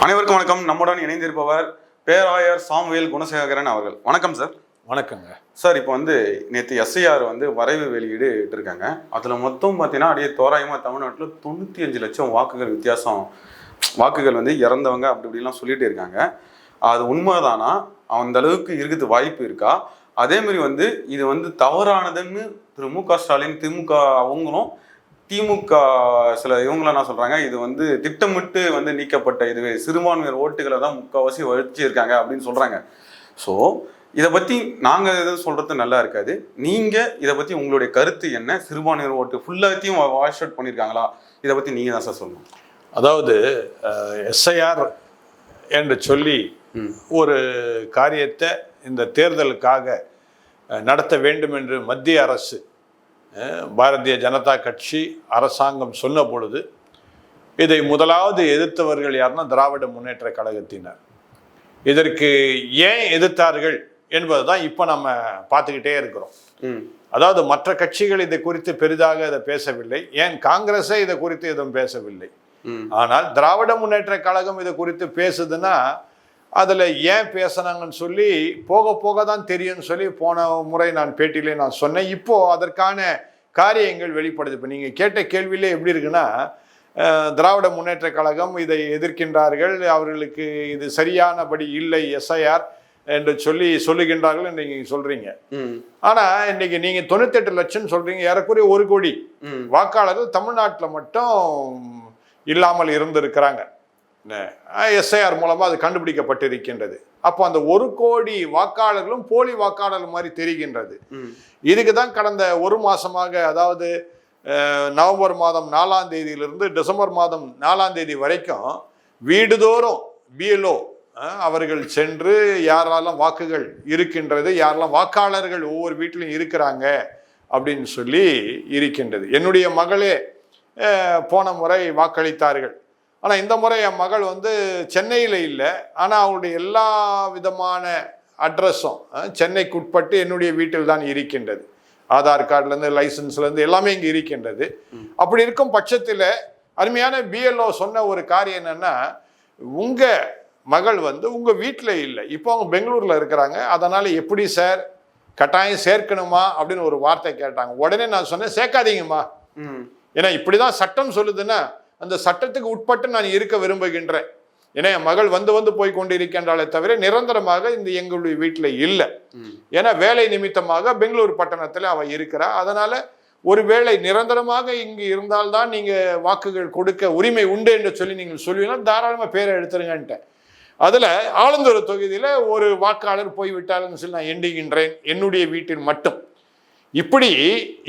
அனைவருக்கும் வணக்கம். நம்முடன் இணைந்திருப்பவர் பேராயர் சாமுவேல் குணசேகரன் அவர்கள். வணக்கம் சார். வணக்கங்க சார். இப்போ நேற்று எஸ்ஐஆர் வரைவு வெளியீடு இட்டிருக்காங்க. அதில் மொத்தம் பார்த்தீங்கன்னா அப்படியே தோராயமாக தமிழ்நாட்டில் 95 லட்சம் வாக்குகள் வித்தியாசம், வாக்குகள் இறந்தவங்க அப்படி இப்படிலாம் சொல்லிட்டு இருக்காங்க. அது உண்மைதானா? அந்த அளவுக்கு இருக்குது வாய்ப்பு இருக்கா? அதேமாதிரி இது தவறானதுன்னு திரு மு.க. ஸ்டாலின், திமுக அவங்களும், திமுக சில இவங்களாம் என்ன சொல்றாங்க, இது திட்டமிட்டு நீக்கப்பட்ட இதுவே சிறுபான்மையர் ஓட்டுகளை தான் முக்கால்வாசி வச்சு இருக்காங்க அப்படின்னு சொல்றாங்க. ஸோ இதை பத்தி நாங்க எதுவும் சொல்றது நல்லா இருக்காது. நீங்க இதை பத்தி உங்களுடைய கருத்து என்ன? சிறுபான்மையர் ஓட்டு ஃபுல்லாத்தையும் வாஷ் அவுட் பண்ணியிருக்காங்களா? இதை பத்தி நீங்க தான் சார் சொல்லணும். அதாவது எஸ்ஐஆர் என்று சொல்லி ஒரு காரியத்தை இந்த தேர்தலுக்காக நடத்த வேண்டும் என்று மத்திய அரசு, பாரதிய ஜனதா கட்சி அரசாங்கம் சொன்ன பொழுது இதை முதலாவது எதிர்த்தவர்கள் யாருன்னா திராவிட முன்னேற்ற கழகத்தினர். இதற்கு ஏன் எதிர்த்தார்கள் என்பது தான் இப்போ நம்ம பார்த்துக்கிட்டே இருக்கிறோம். அதாவது மற்ற கட்சிகள் இதை குறித்து பெரிதாக இதை பேசவில்லை, ஏன் காங்கிரஸே இதை குறித்து எதுவும் பேசவில்லை. ஆனால் திராவிட முன்னேற்ற கழகம் இதை குறித்து பேசுதுன்னா அதில் ஏன் பேசுனாங்கன்னு சொல்லி போக போக தான் தெரியும்னு சொல்லி போன முறை நான் பேட்டியிலே நான் சொன்னேன். இப்போது அதற்கான காரியங்கள் வெளிப்படுது. இப்போ நீங்கள் கேட்ட கேள்வியிலே எப்படி இருக்குன்னா, திராவிட முன்னேற்ற கழகம் இதை எதிர்க்கின்றார்கள், அவர்களுக்கு இது சரியானபடி இல்லை எஸ்ஐஆர் என்று சொல்லுகின்றார்கள் என்று நீங்கள் சொல்கிறீங்க. ஆனால் இன்னைக்கு நீங்கள் 98 லட்சம் சொல்கிறீங்க. ஏறக்குறைய 1 கோடி வாக்காளர்கள் தமிழ்நாட்டில் மட்டும் இல்லாமல் இருந்திருக்கிறாங்க. எஸ்ஐஆர் மூலமாக அது கண்டுபிடிக்கப்பட்டிருக்கின்றது. அப்போ அந்த 1 கோடி வாக்காளர்களும் போலி வாக்காளர்கள் மாதிரி தெரிகின்றது. இதுக்கு தான் கடந்த 1 மாதமாக, அதாவது நவம்பர் மாதம் 4ஆம் தேதியிலிருந்து டிசம்பர் மாதம் 4ஆம் தேதி வரைக்கும் வீடுதோறும் பிஎல்ஓ அவர்கள் சென்று யாரெல்லாம் வாக்குகள் இருக்கின்றது, யாரெல்லாம் வாக்காளர்கள் ஒவ்வொரு வீட்டிலும் இருக்கிறாங்க அப்படின்னு சொல்லி இருக்கின்றது. என்னுடைய மகளே போன முறை வாக்களித்தார்கள். ஆனால் இந்த முறை என் மகள் சென்னையில் இல்லை, ஆனால் அவங்களுடைய எல்லா விதமான அட்ரஸும் சென்னைக்கு உட்பட்டு என்னுடைய வீட்டில் தான் இருக்கின்றது. ஆதார் கார்டுலேருந்து லைசன்ஸ்லேருந்து எல்லாமே இங்கே இருக்கின்றது. அப்படி இருக்கும் பட்சத்தில் அருமையான பிஎல்ஓ சொன்ன ஒரு காரியம் என்னென்னா, உங்கள் மகள் உங்கள் வீட்டில் இல்லை, இப்போ அவங்க பெங்களூரில் இருக்கிறாங்க, அதனால் எப்படி சார் கட்டாயம் சேர்க்கணுமா அப்படின்னு ஒரு வார்த்தை கேட்டாங்க. உடனே நான் சொன்னேன், சேர்க்காதீங்கம்மா, ஏன்னா இப்படி தான் சட்டம் சொல்லுதுன்னா அந்த சட்டத்துக்கு உட்பட்டு நான் இருக்க விரும்புகின்றேன். ஏன்னா என் மகள் வந்து போய் கொண்டு இருக்கின்றாலே தவிர நிரந்தரமாக இந்த எங்களுடைய வீட்டில் இல்லை. ஏன்னா வேலை நிமித்தமாக பெங்களூர் பட்டணத்தில் அவள் இருக்கிறா. அதனால ஒருவேளை நிரந்தரமாக இங்கு இருந்தால்தான் நீங்கள் வாக்குகள் கொடுக்க உரிமை உண்டு என்று சொல்லி நீங்கள் சொல்லுவீங்கன்னா தாராளமாக பேரை எடுத்துருங்கன்ட்டேன். அதில் ஆலந்தூர் தொகுதியில் ஒரு வாக்காளர் போய்விட்டாருன்னு சொல்லி நான் எண்ணுகின்றேன், என்னுடைய வீட்டில் மட்டும். இப்படி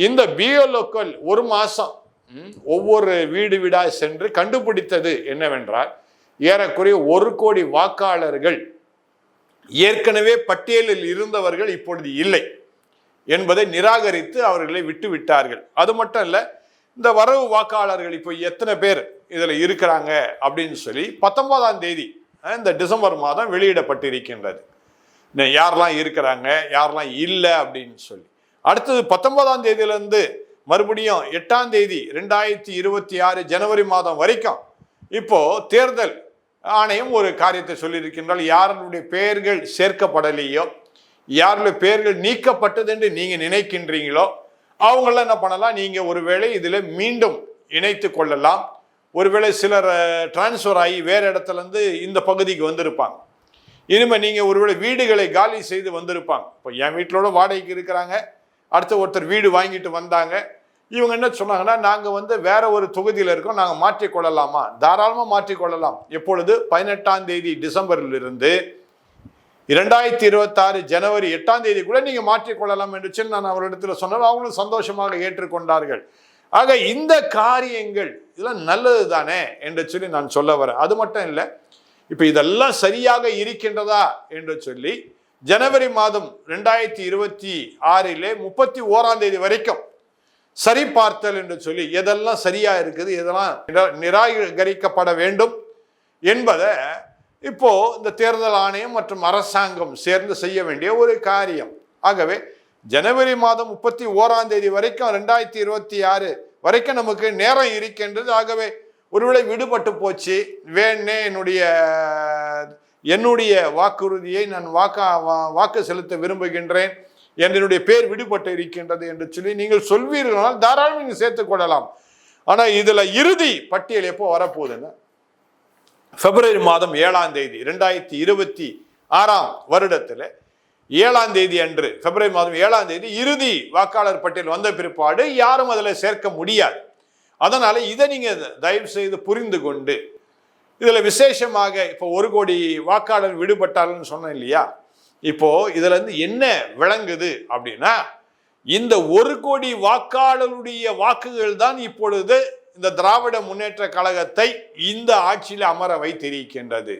இந்த பிஎல்ஓக்கள் 1 மாதம் ஒவ்வொரு வீடு வீடாக சென்று கண்டுபிடித்தது என்னவென்றால், ஏறக்குறைய 1 கோடி வாக்காளர்கள் ஏற்கனவே பட்டியலில் இருந்தவர்கள் இப்பொழுது இல்லை என்பதை நிராகரித்து அவர்களை விட்டு விட்டார்கள். அது மட்டும் இல்லை, இந்த வரவு வாக்காளர்கள் இப்போ எத்தனை பேர் இதில் இருக்கிறாங்க அப்படின்னு சொல்லி 19ஆம் தேதி இந்த டிசம்பர் மாதம் வெளியிடப்பட்டிருக்கின்றது. யாரெல்லாம் இருக்கிறாங்க யாரெல்லாம் இல்லை அப்படின்னு சொல்லி. அடுத்தது 19ஆம் தேதியிலேருந்து மறுபடியும் 8ஆம் தேதி 2026 ஜனவரி மாதம் வரைக்கும் இப்போ தேர்தல் ஆணையம் ஒரு காரியத்தை சொல்லியிருக்கின்றால், யாருடைய பெயர்கள் சேர்க்கப்படலையோ, யாருடைய பெயர்கள் நீக்கப்பட்டது என்று நீங்கள் நினைக்கின்றீங்களோ அவங்களாம் என்ன பண்ணலாம், நீங்கள் ஒருவேளை இதில் மீண்டும் இணைத்து கொள்ளலாம். ஒருவேளை சிலர் டிரான்ஸ்ஃபர் ஆகி வேறு இடத்துலேருந்து இந்த பகுதிக்கு வந்திருப்பாங்க. இனிமேல் நீங்கள் ஒருவேளை வீடுகளை காலி செய்து வந்திருப்பாங்க. இப்போ என் வீட்டிலோட வாடகைக்கு இருக்கிறாங்க, அடுத்த ஒருத்தர் வீடு வாங்கிட்டு வந்தாங்க. இவங்க என்ன சொன்னாங்கன்னா, நாங்கள் வேற ஒரு தொகுதியில் இருக்கோம், நாங்கள் மாற்றிக்கொள்ளலாமா? தாராளமாக மாற்றிக்கொள்ளலாம். எப்பொழுது? 18ஆம் தேதி டிசம்பரிலிருந்து 2026 ஜனவரி 8ஆம் தேதி கூட நீங்கள் மாற்றிக்கொள்ளலாம் என்று சொல்லி நான் அவரிடத்தில் சொன்னேன். அவங்களும் சந்தோஷமாக ஏற்றுக்கொண்டார்கள். ஆக இந்த காரியங்கள் இதெல்லாம் நல்லது தானே என்று சொல்லி நான் சொல்ல வரேன். அது மட்டும் இல்லை, இப்போ இதெல்லாம் சரியாக இருக்கின்றதா என்று சொல்லி ஜனவரி மாதம் 2026 31ஆம் தேதி வரைக்கும் சரி பார்த்தல் என்று சொல்லி எதெல்லாம் சரியா இருக்குது, எதெல்லாம் நிராகரிக்கப்பட வேண்டும் என்பதை இப்போ இந்த தேர்தல் ஆணையம் மற்றும் அரசாங்கம் சேர்ந்து செய்ய வேண்டிய ஒரு காரியம். ஆகவே ஜனவரி மாதம் 31ஆம் தேதி வரைக்கும் 2026 வரைக்கும் நமக்கு நேரம் இருக்கின்றது. ஆகவே ஒருவேளை விடுபட்டு போச்சு, வேணே என்னுடைய வாக்குறுதியை நான் வாக்கு செலுத்த விரும்புகின்றேன், என்னுடைய பேர் விடுபட்டு இருக்கின்றது என்று சொல்லி நீங்கள் சொல்வீர்களால் தாராளமாக நீங்கள் சேர்த்துக் கொள்ளலாம். ஆனா இதுல இறுதி பட்டியல் எப்போ வரப்போகுதுன்னு பிப்ரவரி மாதம் 7ஆம் தேதி 2026 வருடத்துல 7ஆம் தேதி அன்று, பிப்ரவரி மாதம் 7ஆம் தேதி இறுதி வாக்காளர் பட்டியல் வந்த பிற்பாடு யாரும் அதுல சேர்க்க முடியாது. அதனால இதை நீங்க தயவு செய்து புரிந்து கொண்டு, இதுல விசேஷமாக இப்போ 1 கோடி வாக்காளர் விடுபட்டார்கள்னு சொன்னேன் இல்லையா, இப்போ இதுல இருந்து என்ன விளங்குது அப்படின்னா, இந்த 1 கோடி வாக்காளருடைய வாக்குகள் தான் இப்பொழுது இந்த திராவிட முன்னேற்ற கழகத்தை இந்த ஆட்சியில் அமர வைத்திருக்கின்றது.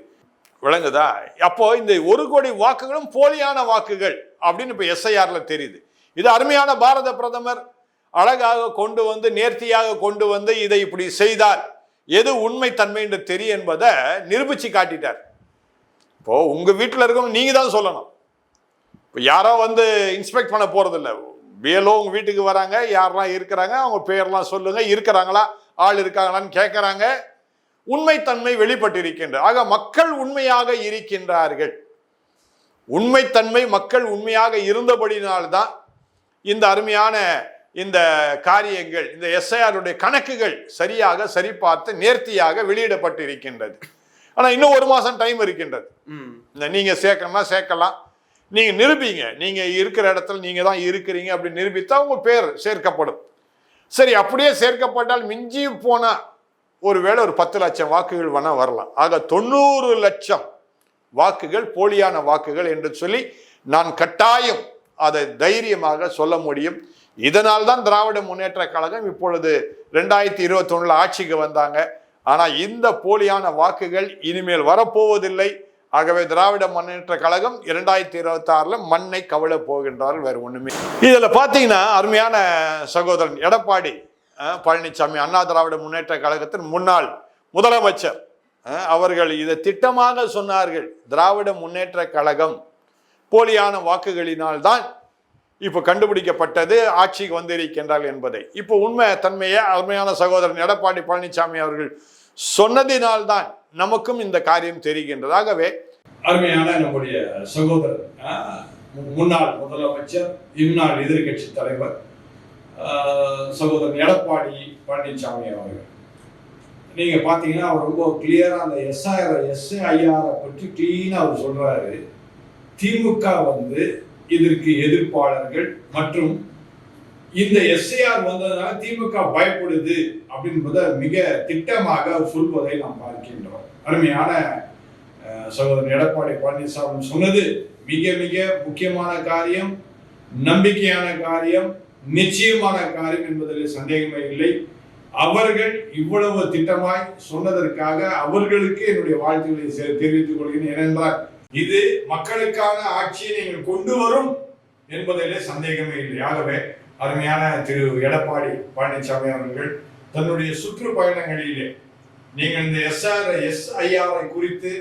விளங்குதா? அப்போ இந்த 1 கோடி வாக்குகளும் போலியான வாக்குகள் அப்படின்னு இப்ப SIRல தெரியுது. இது அருமையான பாரத பிரதமர் அழகாக கொண்டு வந்து, நேர்த்தியாக கொண்டு வந்து இதை இப்படி செய்தார், எது உண்மை தன்மை என்று தெரியும் என்பதை நிரூபிச்சு காட்டிட்டார். இப்போ உங்க வீட்டில் இருக்கவங்க நீங்க தான் சொல்லணும். இப்போ யாரோ வந்து இன்ஸ்பெக்ட் பண்ண போறது இல்லை. BLO உங்க வீட்டுக்கு வராங்க, யாரெல்லாம் இருக்கிறாங்க அவங்க பேர்லாம் சொல்லுங்க, இருக்கிறாங்களா, ஆள் இருக்காங்களான்னு கேட்கறாங்க. உண்மைத்தன்மை வெளிப்பட்டு இருக்கின்ற. ஆக மக்கள் உண்மையாக இருக்கின்றார்கள். உண்மைத்தன்மை மக்கள் உண்மையாக இருந்தபடினால்தான் இந்த அருமையான இந்த காரியங்கள், இந்த SIR கணக்குகள் சரியாக சரிபார்த்து நேர்த்தியாக வெளியிடப்பட்டு இருக்கின்றது. ஆனா இன்னும் 1 மாசம் டைம் இருக்கின்றது. நீங்க சேர்க்கணும்னா சேர்க்கலாம், நீங்க நிரூபிங்க, நீங்க இருக்கிற இடத்துல நீங்க தான் இருக்கிறீங்க அப்படின்னு நிரூபித்தா உங்க பேர் சேர்க்கப்படும். சரி, அப்படியே சேர்க்கப்பட்டால் மிஞ்சி போனா ஒருவேளை ஒரு 10 லட்சம் வாக்குகள் வேணா வரலாம். ஆக 90 லட்சம் வாக்குகள் போலியான வாக்குகள் என்று சொல்லி நான் கட்டாயம் அதை தைரியமாக சொல்ல முடியும். இதனால் தான் திராவிட முன்னேற்ற கழகம் இப்பொழுது 2021 ஆட்சிக்கு வந்தாங்க. ஆனா இந்த போலியான வாக்குகள் இனிமேல் வரப்போவதில்லை. ஆகவே திராவிட முன்னேற்ற கழகம் 2026 மண்ணை கவல போகின்றார்கள், வேற ஒண்ணுமே. இதுல பாத்தீங்கன்னா அருமையான சகோதரன் எடப்பாடி பழனிசாமி, அண்ணா திராவிட முன்னேற்ற கழகத்தின் முன்னாள் முதலமைச்சர் அவர்கள் இதை திட்டமாக சொன்னார்கள். திராவிட முன்னேற்ற கழகம் போலியான வாக்குகளினால் தான் இப்ப கண்டுபிடிக்கப்பட்டது, ஆட்சிக்கு வந்திருக்கின்றார்கள் என்பதை இப்போ உண்மை தன்மையை அருமையான சகோதரன் எடப்பாடி பழனிசாமி அவர்கள் சொன்னதினால்தான் நமக்கும் இந்த காரியம் தெரிகின்றது. ஆகவே அருமையான நம்முடைய சகோதரர் முன்னாள் முதலமைச்சர், இந்நாள் எதிர்கட்சி தலைவர் சகோதரன் எடப்பாடி பழனிசாமி அவர்கள், நீங்க பாத்தீங்கன்னா அவர் ரொம்ப கிளியரா அந்த SIR பற்றி கிளீனா அவர் சொல்றாரு. திமுக வந்து இதற்கு எதிர்ப்பாளர்கள் மற்றும் இந்த SIR வந்ததுனால திமுக பயப்படுது அப்படின்றத மிக திட்டமாக சொல்வதை நாம் பார்க்கின்றோம். அருமையான சகோதரன் எடப்பாடி பழனிசாமி சொன்னது மிக மிக முக்கியமான காரியம், நம்பிக்கையான காரியம், நிச்சயமான காரியம் என்பதில் சந்தேகமே இல்லை. அவர்கள் இவ்வளவு திட்டமாய் சொன்னதற்காக அவர்களுக்கு என்னுடைய வாழ்த்துக்களை தெரிவித்துக் கொள்கிறேன். ஏனென்றால் இது மக்களுக்கான ஆட்சியை நீங்கள் கொண்டு வரும் என்பதிலே சந்தேகமே இல்லை. ஆகவே அருமையான திரு எடப்பாடி பழனிசாமி அவர்கள் தன்னுடைய சுற்றுப்பயணங்களிலே நீங்கள் இந்த SIR குறித்து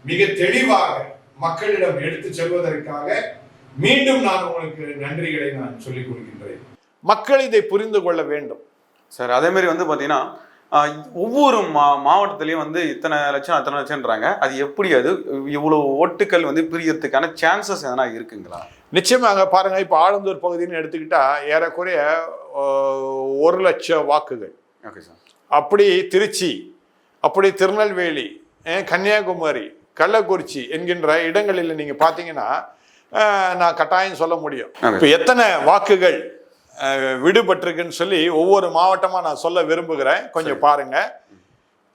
மிக தெளிவாக மக்களிடம் எடுத்து செல்வதற்காக மீண்டும் நான் உங்களுக்கு நன்றிகளை நான் சொல்லிக் கொள்கின்றேன். மக்கள் இதை புரிந்து கொள்ள வேண்டும் சார். அதே மாதிரி வந்து பாத்தீங்கன்னா ஒவ்வொரு மாவட்டத்திலையும் வந்து இத்தனை லட்சம் அத்தனை லட்சம்ன்றாங்க. அது எப்படி அது இவ்வளவு ஓட்டுகள் வந்து பிரியறதுக்கான சான்சஸ் எதனா இருக்குங்களா? நிச்சயமாக பாருங்க, இப்போ ஆலந்தூர் பகுதின்னு எடுத்துக்கிட்டா ஏறக்குறைய 1 லட்சம் வாக்குகள். Okay sir. அப்படி திருச்சி, அப்படி திருநெல்வேலி, கன்னியாகுமரி, கள்ளக்குறிச்சி என்கின்ற இடங்களில் நீங்க பாத்தீங்கன்னா நான் கட்டாயம் சொல்ல முடியும் இப்போ எத்தனை வாக்குகள் விடுபட்டிருக்குன்னு சொல்லி ஒவ்வொரு மாவட்டமா நான் சொல்ல விரும்புகிறேன். கொஞ்சம் பாருங்க.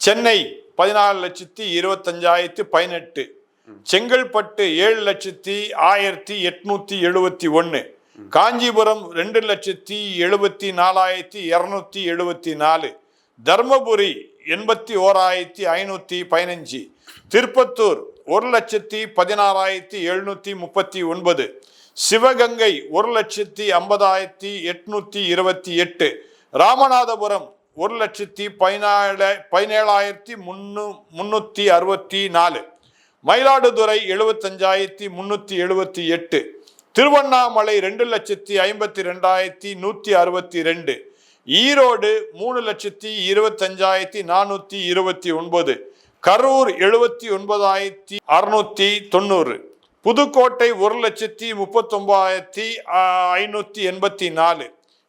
சென்னை 14,25,018, செங்கல்பட்டு 7,0871, காஞ்சிபுரம் 2,74,274, தர்மபுரி 81,515, திருப்பத்தூர் 1,16,739, சிவகங்கை 1,50,828, ராமநாதபுரம் 1,17,364, மயிலாடுதுறை 75,378, திருவண்ணாமலை 2,52,162, ஈரோடு 3,25,429, கரூர் 79,690, புதுக்கோட்டை 1,39,584,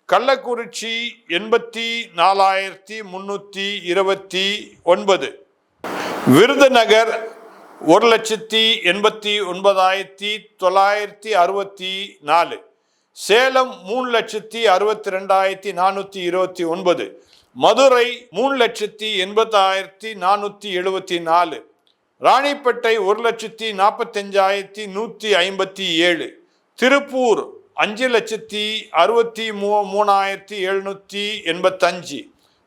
கள்ளக்குறிச்சி 84,329, விருதுநகர் 1,89,964, சேலம் 3,62,429, மதுரை 3,80,474, ராணிப்பேட்டை 1,45,157, திருப்பூர் 5,63,785,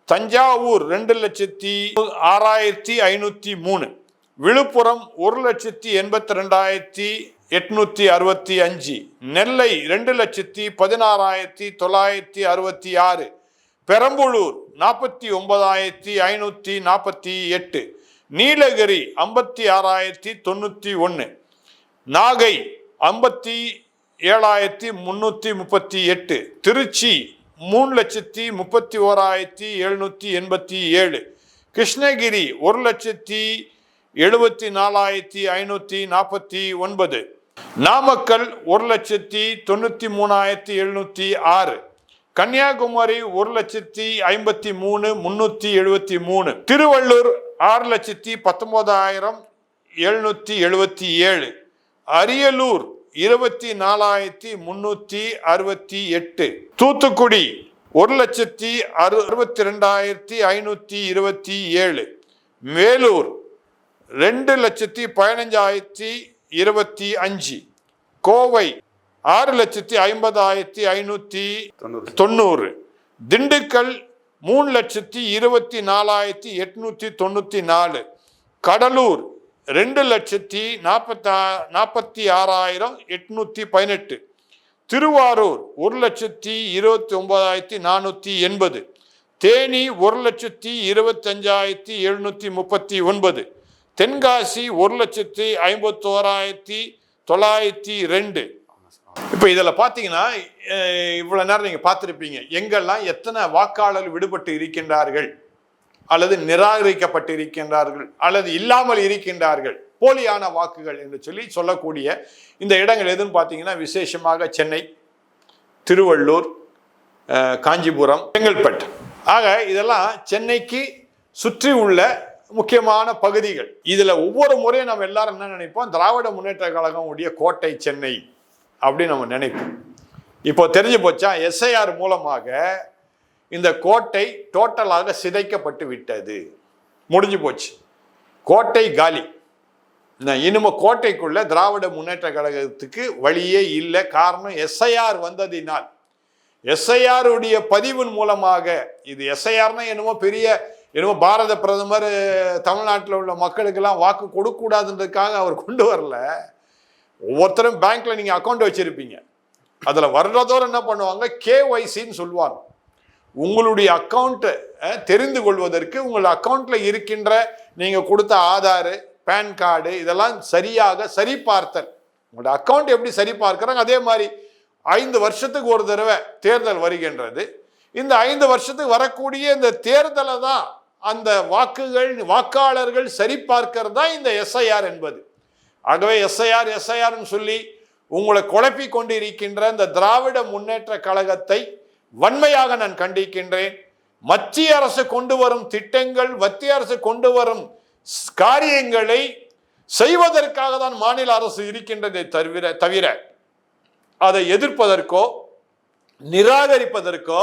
தஞ்சாவூர் 2,06,503, விழுப்புரம் 1,82,865, நெல்லை 2,16,966, பெரம்பலூர் 49,548, நீலகிரி 56,091, நாகை 57,338, திருச்சி 3,31,787, கிருஷ்ணகிரி 1,74,549, நாமக்கல் 1,93,706, கன்னியாகுமரி 1,53,373, திருவள்ளூர் 6,19,777, அரியலூர் 24,368, தூத்துக்குடி 1,62,527, வேலூர் 2,15,025, கோவை 6,50,590, திண்டுக்கல் 3,24,894, கடலூர் 2,46,818, திருவாரூர் 1,29,480, தேனி 1,25,739, தென்காசி 1,51,902. இப்போ இதில் பார்த்தீங்கன்னா இவ்வளோ நேரம் நீங்கள் பார்த்துருப்பீங்க எங்கெல்லாம் எத்தனை வாக்காளர் விடுபட்டு இருக்கின்றார்கள் அல்லது நிராகரிக்கப்பட்டு இருக்கின்றார்கள் அல்லது இல்லாமல் இருக்கின்றார்கள், போலியான வாக்குகள் என்று சொல்லக்கூடிய இந்த இடங்கள் எதுன்னு பார்த்தீங்கன்னா விசேஷமாக சென்னை, திருவள்ளூர், காஞ்சிபுரம், செங்கல்பட்டு. ஆக இதெல்லாம் சென்னைக்கு சுற்றி உள்ள முக்கியமான பகுதிகள். இதில் ஒவ்வொரு முறையும் நம்ம எல்லாரும் என்ன நினைப்போம், திராவிட முன்னேற்ற கழகம் உடைய கோட்டை சென்னை அப்படின்னு நம்ம நினைப்போம். இப்போ தெரிஞ்சு போச்சா, எஸ்ஐஆர் மூலமாக இந்த கோட்டை டோட்டலாக சிதைக்கப்பட்டு விட்டது, முடிஞ்சு போச்சு, கோட்டை காலி. இனிமே கோட்டைக்குள்ள திராவிட முன்னேற்ற கழகத்துக்கு வழியே இல்லை. காரணம் எஸ்ஐஆர் வந்ததினால், எஸ்ஐஆர் உடைய பதிவின் மூலமாக. இது எஸ்ஐஆர்னா என்னமோ பாரத பிரதமர் தமிழ்நாட்டில் உள்ள மக்களுக்கெல்லாம் வாக்கு கொடுக்கக்கூடாதுன்றதுக்காக அவர் கொண்டு வரல. ஒவ்வொருத்தரும் பேங்க்ல நீங்க அக்கௌண்ட் வச்சிருப்பீங்க, அதுல வர்றதோடு என்ன பண்ணுவாங்க, கேஒய்சின்னு சொல்லுவாங்க. உங்களுடைய அக்கௌண்ட்டை தெரிந்து கொள்வதற்கு உங்கள் அக்கௌண்ட்ல இருக்கின்ற நீங்க கொடுத்த ஆதார், பேன் கார்டு இதெல்லாம் சரியாக சரிபார்த்தல். உங்களோட அக்கௌண்ட் எப்படி சரிபார்க்கிறாங்க, அதே மாதிரி 5 வருஷத்துக்கு ஒரு தடவை தேர்தல் வருகின்றது. இந்த 5 வருஷத்துக்கு வரக்கூடிய இந்த தேர்தலை தான் அந்த வாக்காளர்கள் சரிபார்க்கிறது தான் இந்த எஸ்ஐஆர் என்பது. ஆகவே எஸ்ஐஆர்னு சொல்லி உங்களை குழப்பி கொண்டு இருக்கின்ற இந்த திராவிட முன்னேற்ற கழகத்தை வன்மையாக நான் கண்டிக்கின்றேன். மத்திய அரசு கொண்டு வரும் திட்டங்கள், மத்திய அரசு கொண்டு வரும் காரியங்களை செய்வதற்காக தான் மாநில அரசு இருக்கின்றதை தவிர அதை எதிர்ப்பதற்கோ நிராகரிப்பதற்கோ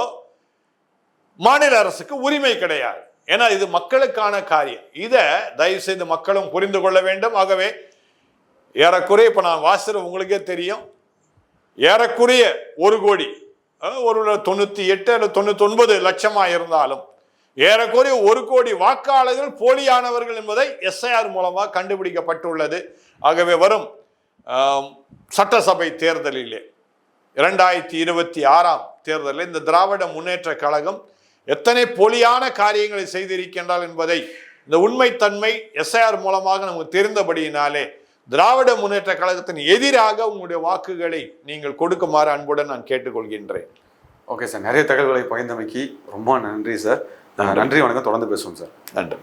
மாநில அரசுக்கு உரிமை கிடையாது. ஏன்னா இது மக்களுக்கான காரியம். இதை தயவு செய்து மக்களும் புரிந்து கொள்ள வேண்டும். ஆகவே ஏறக்குறைய இப்ப நான் வாசிற உங்களுக்கே தெரியும், ஏறக்குறைய 1 கோடி, ஒரு 98 அல்லது 99 லட்சமா இருந்தாலும் ஏறக்குறைய 1 கோடி வாக்காளர்கள் போலியானவர்கள் என்பதை எஸ்ஐஆர் மூலமாக கண்டுபிடிக்கப்பட்டுள்ளது. ஆகவே வரும் சட்டசபை தேர்தலிலே 2026 தேர்தலில் இந்த திராவிட முன்னேற்ற கழகம் எத்தனை போலியான காரியங்களை செய்திருக்கின்றால் என்பதை இந்த உண்மைத்தன்மை எஸ்ஐஆர் மூலமாக நமக்கு தெரிந்தபடியினாலே திராவிட முன்னேற்ற கழகத்தின் எதிராக உங்களுடைய வாக்குகளை நீங்கள் கொடுக்குமாறு அன்புடன் நான் கேட்டுக்கொள்கின்றேன். ஓகே சார், நிறைய தகவல்களை பகிர்ந்தமைக்கு ரொம்ப நன்றி சார். நன்றி, வணக்கம். தொடர்ந்து பேசுவோம் சார். நன்றி.